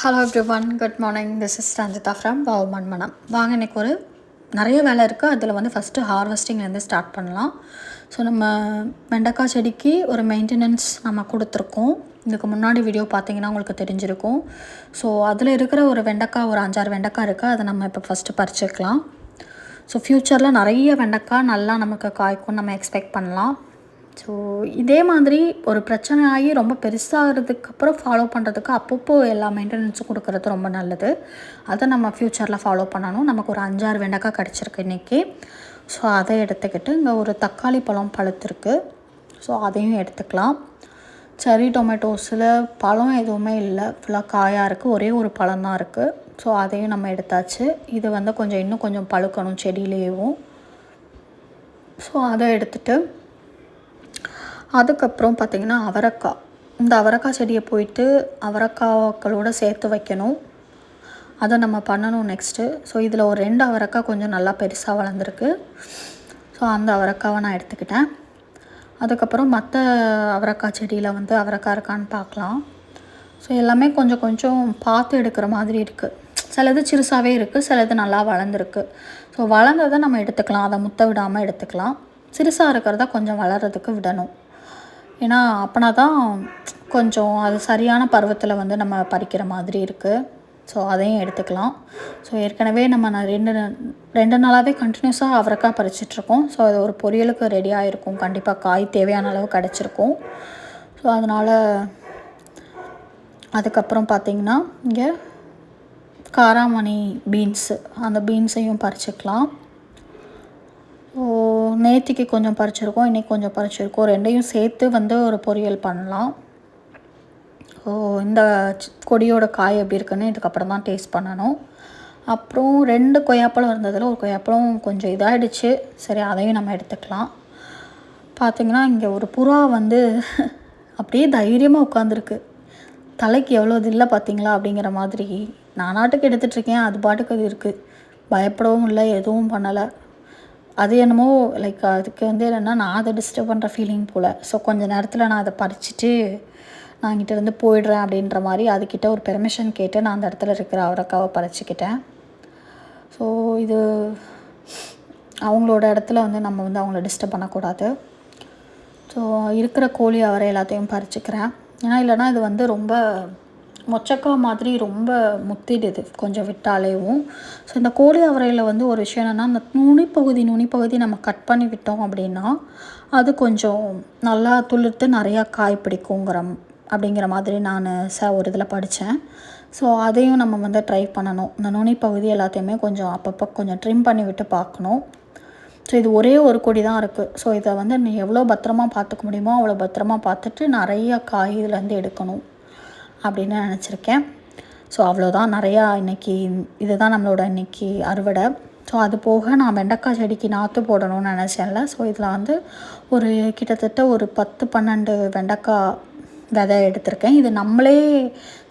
Hello everyone, good morning. This is Ranjitha from வாவ்மன் மனம். வாங்க, இன்றைக்கி நிறைய வேலை இருக்குது. அதில் ஃபஸ்ட்டு ஹார்வெஸ்டிங்லேருந்து ஸ்டார்ட் பண்ணலாம். ஸோ நம்ம வெண்டைக்காய் செடிக்கு ஒரு மெயின்டெனன்ஸ் நம்ம கொடுத்துருக்கோம். இதுக்கு முன்னாடி வீடியோ பார்த்தீங்கன்னா உங்களுக்கு தெரிஞ்சிருக்கும். ஸோ அதில் இருக்கிற ஒரு 5-6 வெண்டைக்காய் இருக்குது. அதை நம்ம இப்போ ஃபஸ்ட்டு பறிச்சுக்கலாம். ஸோ ஃப்யூச்சரில் நிறைய வெண்டைக்காய் நல்லா நமக்கு காய்க்கும் நம்ம எக்ஸ்பெக்ட் பண்ணலாம். ஸோ இதே மாதிரி ஒரு பிரச்சனை ஆகி ரொம்ப பெருசாகிறதுக்கப்புறம் ஃபாலோ பண்ணுறதுக்கு அப்பப்போ எல்லா மெயின்டெனன்ஸும் கொடுக்குறது ரொம்ப நல்லது. அதை நம்ம ஃப்யூச்சரில் ஃபாலோ பண்ணணும். நமக்கு ஒரு 5-6 வெண்டைக்காய் கிடச்சிருக்கு இன்றைக்கி. ஸோ அதை எடுத்துக்கிட்டு இங்கே ஒரு தக்காளி பழம் பழுத்திருக்கு. ஸோ அதையும் எடுத்துக்கலாம். செரி டொமேட்டோஸில் பழம் எதுவுமே இல்லை, ஃபுல்லாக காயாக இருக்குது. ஒரே ஒரு பழம் தான் இருக்குது. ஸோ அதையும் நம்ம எடுத்தாச்சு. இது இன்னும் கொஞ்சம் பழுக்கணும் செடியிலேயும். ஸோ அதை எடுத்துகிட்டு அதுக்கப்புறம் பார்த்திங்கன்னா அவரைக்காய். இந்த அவரைக்காய் செடியை போயிட்டு அவரைக்காய்களோடு சேர்த்து வைக்கணும். அதை நம்ம பண்ணணும் நெக்ஸ்ட்டு. ஸோ இதில் ஒரு 2 அவரைக்காய் கொஞ்சம் நல்லா பெருசாக வளர்ந்துருக்கு. ஸோ அந்த அவரைக்காவை நான் எடுத்துக்கிட்டேன். அதுக்கப்புறம் மற்ற அவரைக்காய் செடியில் அவரைக்காய் இருக்கான்னு பார்க்கலாம். ஸோ எல்லாமே கொஞ்சம் கொஞ்சம் பார்த்து எடுக்கிற மாதிரி இருக்குது. சிலது சிறுசாகவே இருக்குது, சிலது நல்லா வளர்ந்துருக்கு. ஸோ வளர்ந்ததை நம்ம எடுத்துக்கலாம், அதை முத்த விடாமல் எடுத்துக்கலாம். சிறுசாக இருக்கிறத கொஞ்சம் வளர்கிறதுக்கு விடணும். ஏன்னா அப்போனா தான் கொஞ்சம் அது சரியான பருவத்தில் நம்ம பறிக்கிற மாதிரி இருக்குது. ஸோ அதையும் எடுத்துக்கலாம். ஸோ ஏற்கனவே நான் 2 நாளாகவே கண்டினியூஸாக அவரைக்காய் பறிச்சிட்ருக்கோம். ஸோ அது ஒரு பொரியலுக்கு ரெடியாக இருக்கும். கண்டிப்பாக காய் தேவையான அளவு கிடச்சிருக்கும். ஸோ அதனால் அதுக்கப்புறம் பார்த்திங்கன்னா இங்கே காராமணி பீன்ஸு, அந்த பீன்ஸையும் பறிச்சிக்கலாம். ஸோ நேற்றுக்கு கொஞ்சம் பறிச்சிருக்கோம், இன்றைக்கி கொஞ்சம் பறிச்சிருக்கோம். 2யும் சேர்த்து ஒரு பொரியல் பண்ணலாம். ஸோ இந்த கொடியோட காய் எப்படி இருக்குன்னு இதுக்கப்புறம் தான் டேஸ்ட் பண்ணணும். அப்புறம் 2 கொய்யாப்பழம் இருந்ததில் ஒரு கொய்யாப்பழம் கொஞ்சம் இதாகிடுச்சு. சரி, அதையும் நம்ம எடுத்துக்கலாம். பார்த்திங்கன்னா இங்கே ஒரு புறா அப்படியே தைரியமாக உட்காந்துருக்கு. தலைக்கு எவ்வளோ இது இல்லை பார்த்திங்களா அப்படிங்கிற மாதிரி. நானாட்டுக்கு எடுத்துகிட்ருக்கேன், அது பாட்டுக்கு அது இருக்குது. பயப்படவும் இல்லை, எதுவும் பண்ணலை. அது என்னமோ லைக் அதுக்கு என்னென்னா நான் அதை டிஸ்டர்ப் பண்ணுற ஃபீலிங் போல். ஸோ கொஞ்சம் நேரத்தில் நான் அதை பறிச்சுட்டு நான் இங்கிட்டேருந்து போயிடுறேன் அப்படின்ற மாதிரி அதுக்கிட்ட ஒரு பெர்மிஷன் கேட்டு நான் அந்த இடத்துல இருக்கிற அவரைக்காவை பறிச்சுக்கிட்டேன். ஸோ இது அவங்களோட இடத்துல நம்ம அவங்கள டிஸ்டர்ப் பண்ணக்கூடாது. ஸோ இருக்கிற கோழி அவரை எல்லாத்தையும் பறிச்சுக்கிறேன். ஏன்னா இல்லைனா இது ரொம்ப மொச்சக்காய் மாதிரி ரொம்ப முத்திடுது கொஞ்சம் விட்டாலேவும். ஸோ இந்த கோழி அவரையில் ஒரு விஷயம் என்னென்னா, அந்த நுனிப்பகுதி நம்ம கட் பண்ணி விட்டோம் அப்படின்னா அது கொஞ்சம் நல்லா துளிர்த்து நிறையா காய் அப்படிங்கிற மாதிரி நான் ஒரு இதில் படித்தேன். ஸோ அதையும் நம்ம ட்ரை பண்ணணும். இந்த நுனிப்பகுதி எல்லாத்தையுமே கொஞ்சம் அப்பப்போ கொஞ்சம் ட்ரிம் பண்ணி விட்டு பார்க்கணும். ஸோ இது ஒரே ஒரு கொடி தான் இருக்குது. ஸோ இதை நீ எவ்வளோ பத்திரமா பார்த்துக்க முடியுமோ அவ்வளோ பத்திரமா பார்த்துட்டு நிறையா காய் இதுலேருந்து எடுக்கணும் அப்படின்னு நினச்சிருக்கேன். ஸோ அவ்வளோதான். நிறையா இன்றைக்கி இதுதான் நம்மளோட இன்றைக்கி அறுவடை. ஸோ அது போக நான் வெண்டைக்காய் செடிக்கு நாற்று போடணும்னு நினச்சேன்ல. ஸோ இதில் ஒரு கிட்டத்தட்ட ஒரு 10-12 வெண்டைக்காய் விதை எடுத்திருக்கேன். இது நம்மளே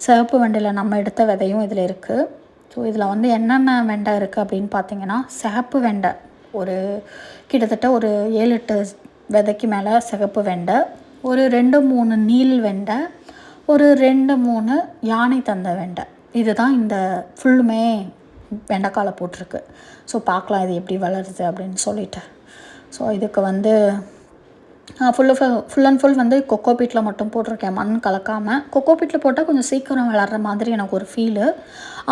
சிவப்பு வெண்டையில் நம்ம எடுத்த விதையும் இதில் இருக்குது. ஸோ இதில் என்னென்ன வெண்டை இருக்குது அப்படின்னு பார்த்தீங்கன்னா, சிகப்பு வெண்டை ஒரு கிட்டத்தட்ட ஒரு 7-8 விதைக்கு மேலே சிகப்பு வெண்டை, ஒரு 2-3 நீல் வெண்டை, ஒரு 2-3 யானை தந்த வெண்டை. இதுதான் இந்த ஃபுல்லுமே வெண்டைக்காயில் போட்டிருக்கு. ஸோ பார்க்கலாம் இது எப்படி வளருது அப்படின்னு சொல்லிட்டு. ஸோ இதுக்கு ஃபுல் அண்ட் ஃபுல் கொக்கோ பீட்டில் மட்டும் போட்டிருக்கேன், மண் கலக்காமல். கொக்கோ பீட்டில் போட்டால் கொஞ்சம் சீக்கிரம் வளர்கிற மாதிரி எனக்கு ஒரு ஃபீலு.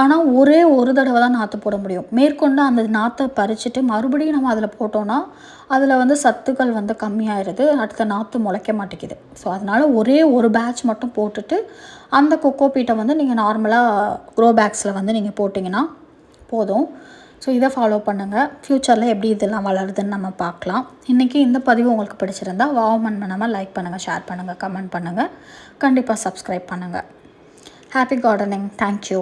ஆனால் ஒரே ஒரு தடவை தான் நாற்று போட முடியும். மேற்கொண்டு அந்த நாற்றை பறிச்சுட்டு மறுபடியும் நம்ம அதில் போட்டோன்னா அதில் சத்துக்கள் கம்மியாயிருது, அடுத்த நாற்று முளைக்க மாட்டேங்குது. ஸோ அதனால் ஒரே ஒரு பேட்ச் மட்டும் போட்டுட்டு அந்த கொக்கோ பீட்டை நீங்கள் நார்மலாக க்ரோ பேக்ஸில் நீங்கள் போட்டிங்கன்னா போதும். ஸோ இதை ஃபாலோ பண்ணுங்கள். ஃப்யூச்சரில் எப்படி இதெல்லாம் வளருதுன்னு நம்ம பார்க்கலாம். இன்றைக்கி இந்த பதிவு உங்களுக்கு பிடிச்சிருந்தா வாவ்மன் மனமாக லைக் பண்ணுங்கள், ஷேர் பண்ணுங்கள், கமெண்ட் பண்ணுங்கள், கண்டிப்பாக சப்ஸ்கிரைப் பண்ணுங்கள். Happy gardening. தேங்க்யூ.